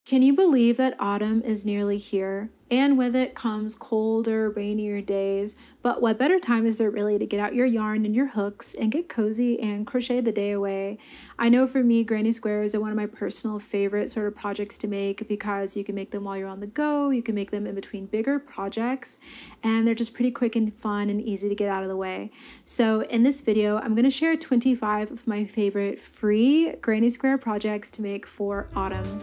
Can you believe that autumn is nearly here? And with it comes colder, rainier days, but what better time is there really to get out your yarn and your hooks and get cozy and crochet the day away? I know for me, granny squares are one of my personal favorite sort of projects to make because you can make them while you're on the go, you can make them in between bigger projects, and they're just pretty quick and fun and easy to get out of the way. So in this video, I'm going to share 25 of my favorite free granny square projects to make for autumn.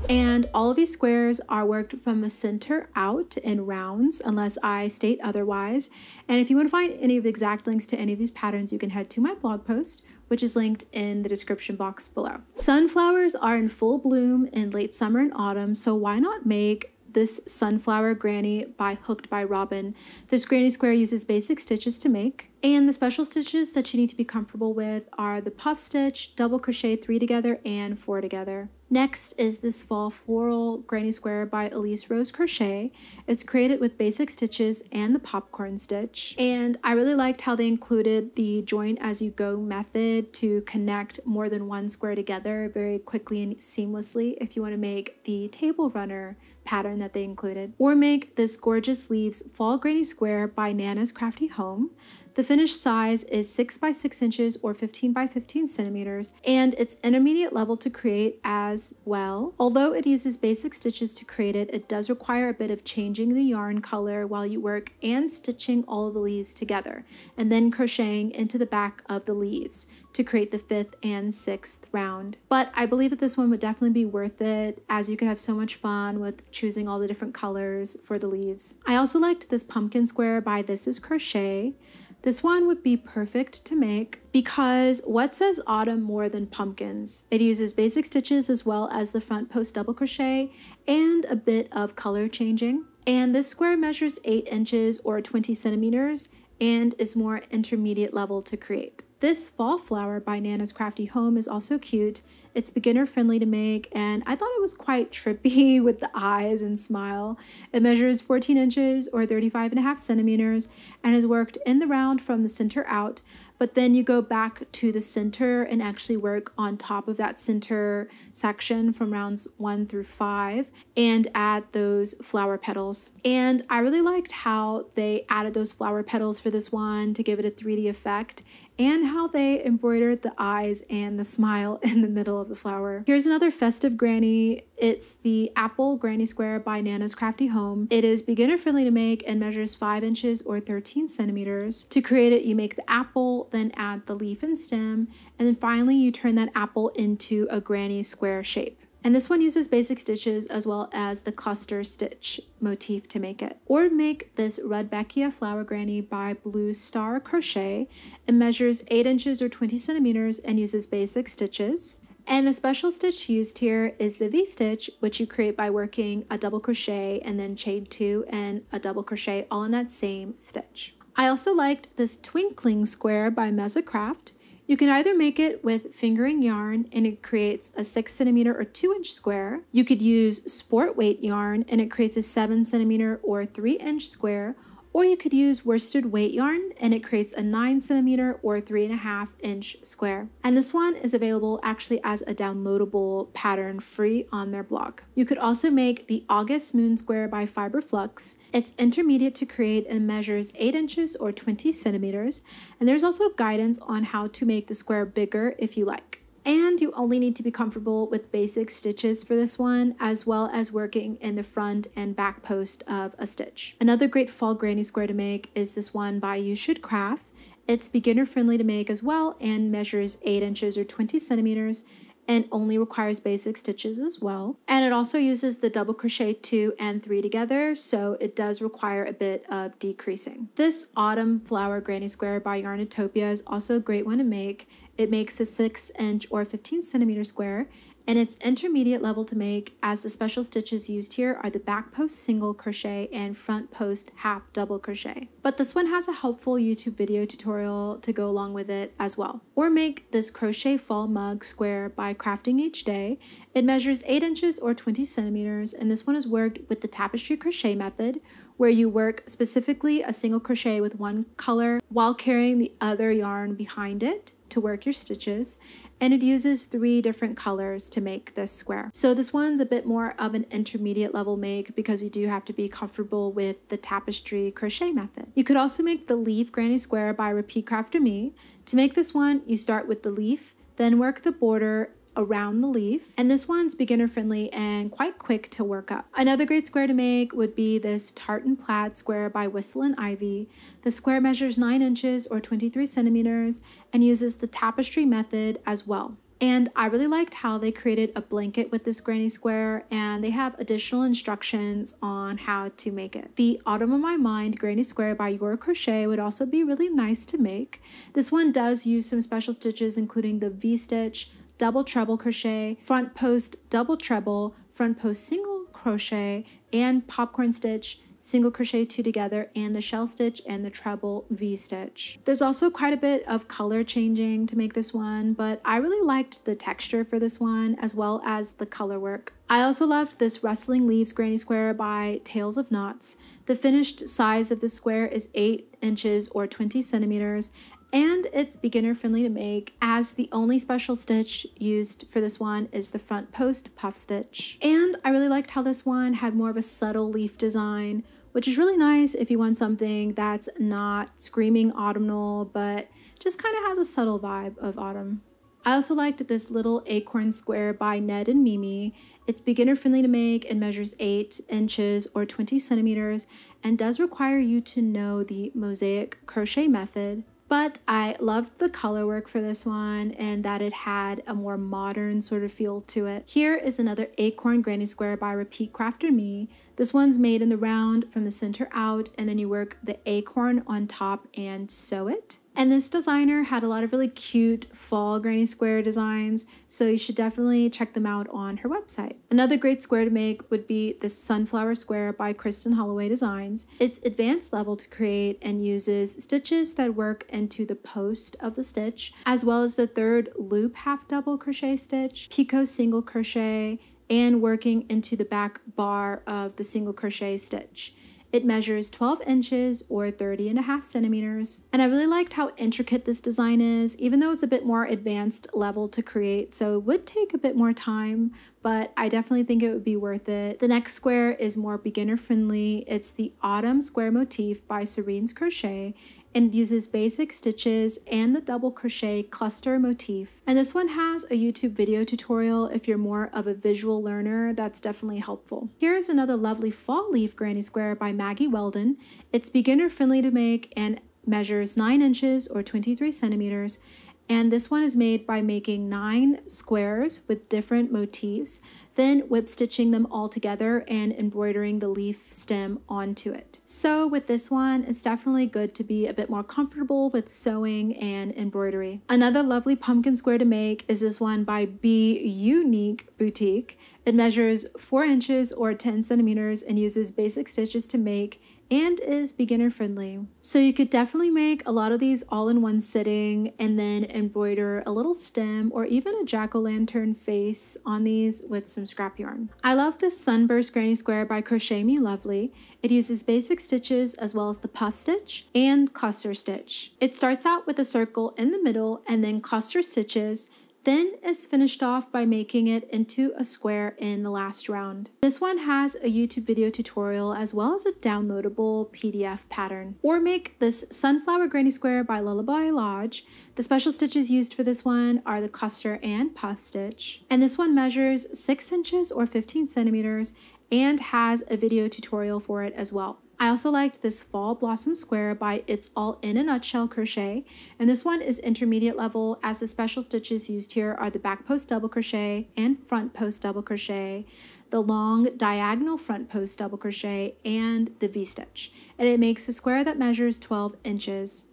And all of these squares are worked from the center out in rounds unless I state otherwise. And if you want to find any of the exact links to any of these patterns, you can head to my blog post, which is linked in the description box below. Sunflowers are in full bloom in late summer and autumn, so why not make this Sunflower Granny by Hooked by Robin. This granny square uses basic stitches to make, and the special stitches that you need to be comfortable with are the puff stitch, double crochet 3 together, and 4 together. Next is this Fall Floral Granny Square by Elise Rose Crochet. It's created with basic stitches and the popcorn stitch. And I really liked how they included the join as you go method to connect more than one square together very quickly and seamlessly if you want to make the table runner pattern that they included. Or make this gorgeous leaves Fall Granny Square by Nana's Crafty Home. The finished size is 6 by 6 inches or 15 by 15 centimeters, and it's intermediate level to create as well. Although it uses basic stitches to create it, it does require a bit of changing the yarn color while you work and stitching all of the leaves together, and then crocheting into the back of the leaves to create the 5th and 6th round. But I believe that this one would definitely be worth it, as you could have so much fun with choosing all the different colors for the leaves. I also liked this pumpkin square by This Is Crochet. This one would be perfect to make because what says autumn more than pumpkins? It uses basic stitches as well as the front post double crochet and a bit of color changing. And this square measures 8 inches or 20 centimeters and is more intermediate level to create. This Fall Flower by Nana's Crafty Home is also cute. It's beginner friendly to make, and I thought it was quite trippy with the eyes and smile. It measures 14 inches or 35.5 centimeters and is worked in the round from the center out, but then you go back to the center and actually work on top of that center section from rounds 1 through 5 and add those flower petals. And I really liked how they added those flower petals for this one to give it a 3D effect, and how they embroidered the eyes and the smile in the middle of the flower. Here's another festive granny. It's the Apple Granny Square by Nana's Crafty Home. It is beginner friendly to make and measures 5 inches or 13 centimeters. To create it, you make the apple, then add the leaf and stem, and then finally you turn that apple into a granny square shape. And this one uses basic stitches as well as the cluster stitch motif to make it. Or make this Bea Flower Granny by Blue Star Crochet. It measures 8 inches or 20 centimeters and uses basic stitches. And the special stitch used here is the V-stitch, which you create by working a double crochet and then chain 2 and a double crochet all in that same stitch. I also liked this Twinkling Square by Meza Craft. You can either make it with fingering yarn and it creates a 6 centimeter or 2 inch square. You could use sport weight yarn and it creates a 7 centimeter or 3 inch square. Or you could use worsted weight yarn and it creates a 9 centimeter or 3.5 inch square. And this one is available actually as a downloadable pattern free on their blog. You could also make the August Moon Square by Fiber Flux. It's intermediate to create and measures 8 inches or 20 centimeters. And there's also guidance on how to make the square bigger if you like. And you only need to be comfortable with basic stitches for this one, as well as working in the front and back post of a stitch. Another great fall granny square to make is this one by You Should Craft. It's beginner friendly to make as well and measures 8 inches or 20 centimeters and only requires basic stitches as well. And it also uses the double crochet 2 and 3 together, so it does require a bit of decreasing. This Autumn Flower Granny Square by Yarnitopia is also a great one to make. It makes a 6 inch or 15 centimeter square, and it's intermediate level to make, as the special stitches used here are the back post single crochet and front post half double crochet. But this one has a helpful YouTube video tutorial to go along with it as well. Or make this Crochet Fall Mug Square by Crafting Each Day. It measures 8 inches or 20 centimeters, and this one is worked with the tapestry crochet method, where you work specifically a single crochet with one color while carrying the other yarn behind it to work your stitches, and it uses 3 different colors to make this square. So this one's a bit more of an intermediate level make because you do have to be comfortable with the tapestry crochet method. You could also make the leaf granny square by Repeat Crafter Me. To make this one, you start with the leaf, then work the border around the leaf, and this one's beginner friendly and quite quick to work up. Another great square to make would be this tartan plaid square by Whistle and Ivy. The square measures 9 inches or 23 centimeters and uses the tapestry method as well. And I really liked how they created a blanket with this granny square, and they have additional instructions on how to make it. The Autumn of My Mind granny square by Your Crochet would also be really nice to make. This one does use some special stitches, including the V-stitch, double treble crochet, front post double treble, front post single crochet, and popcorn stitch, single crochet 2 together, and the shell stitch and the treble V-stitch. There's also quite a bit of color changing to make this one, but I really liked the texture for this one as well as the color work. I also loved this Rustling Leaves granny square by Tales of Knots. The finished size of the square is 8 inches or 20 centimeters, and it's beginner friendly to make, as the only special stitch used for this one is the front post puff stitch. And I really liked how this one had more of a subtle leaf design, which is really nice if you want something that's not screaming autumnal, but just kind of has a subtle vibe of autumn. I also liked this little acorn square by Ned and Mimi. It's beginner friendly to make and measures 8 inches or 20 centimeters and does require you to know the mosaic crochet method. But I loved the color work for this one and that it had a more modern sort of feel to it. Here is another acorn granny square by Repeat Crafter Me. This one's made in the round from the center out, and then you work the acorn on top and sew it. And this designer had a lot of really cute fall granny square designs, so you should definitely check them out on her website. Another great square to make would be this Sunflower Square by Kristen Holloway Designs. It's advanced level to create and uses stitches that work into the post of the stitch, as well as the 3rd loop half double crochet stitch, picot single crochet, and working into the back bar of the single crochet stitch. It measures 12 inches or 30.5 centimeters. And I really liked how intricate this design is, even though it's a bit more advanced level to create, so it would take a bit more time, but I definitely think it would be worth it. The next square is more beginner friendly. It's the Autumn Square Motif by Serene's Crochet, and uses basic stitches and the double crochet cluster motif. And this one has a YouTube video tutorial if you're more of a visual learner. That's definitely helpful. Here's another lovely fall leaf granny square by Maggie Weldon. It's beginner friendly to make and measures 9 inches or 23 centimeters. And this one is made by making 9 squares with different motifs, then whip stitching them all together and embroidering the leaf stem onto it. So with this one, it's definitely good to be a bit more comfortable with sewing and embroidery. Another lovely pumpkin square to make is this one by Be Unique Boutique. It measures 4 inches or 10 centimeters and uses basic stitches to make and is beginner friendly. So you could definitely make a lot of these all in one sitting and then embroider a little stem or even a jack-o'-lantern face on these with some scrap yarn. I love this Sunburst Granny Square by Crochet Me Lovely. It uses basic stitches as well as the puff stitch and cluster stitch. It starts out with a circle in the middle and then cluster stitches, then it's finished off by making it into a square in the last round. This one has a YouTube video tutorial as well as a downloadable PDF pattern. Or make this Sunflower Granny Square by Lullaby Lodge. The special stitches used for this one are the cluster and puff stitch. And this one measures 6 inches or 15 centimeters and has a video tutorial for it as well. I also liked this Fall Blossom Square by It's All in a Nutshell Crochet, and this one is intermediate level as the special stitches used here are the back post double crochet and front post double crochet, the long diagonal front post double crochet, and the V-stitch. And it makes a square that measures 12 inches.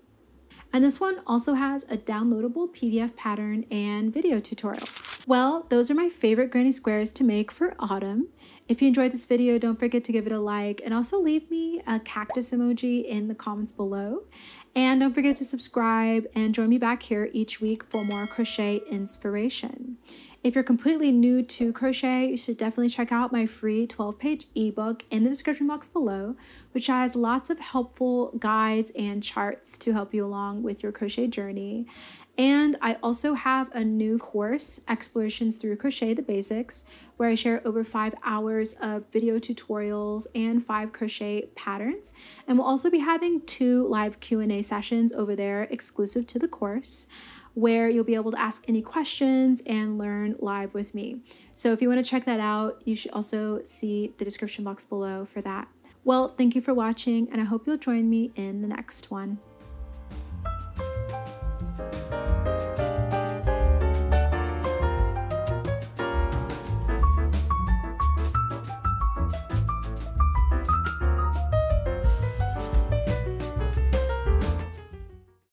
And this one also has a downloadable PDF pattern and video tutorial. Well, those are my favorite granny squares to make for autumn. If you enjoyed this video, don't forget to give it a like and also leave me a cactus emoji in the comments below. And don't forget to subscribe and join me back here each week for more crochet inspiration. If you're completely new to crochet, you should definitely check out my free 12-page ebook in the description box below, which has lots of helpful guides and charts to help you along with your crochet journey. And I also have a new course, Explorations Through Crochet the Basics, where I share over 5 hours of video tutorials and 5 crochet patterns. And we'll also be having 2 live Q&A sessions over there exclusive to the course, where you'll be able to ask any questions and learn live with me. So if you want to check that out, you should also see the description box below for that. Well, thank you for watching, and I hope you'll join me in the next one.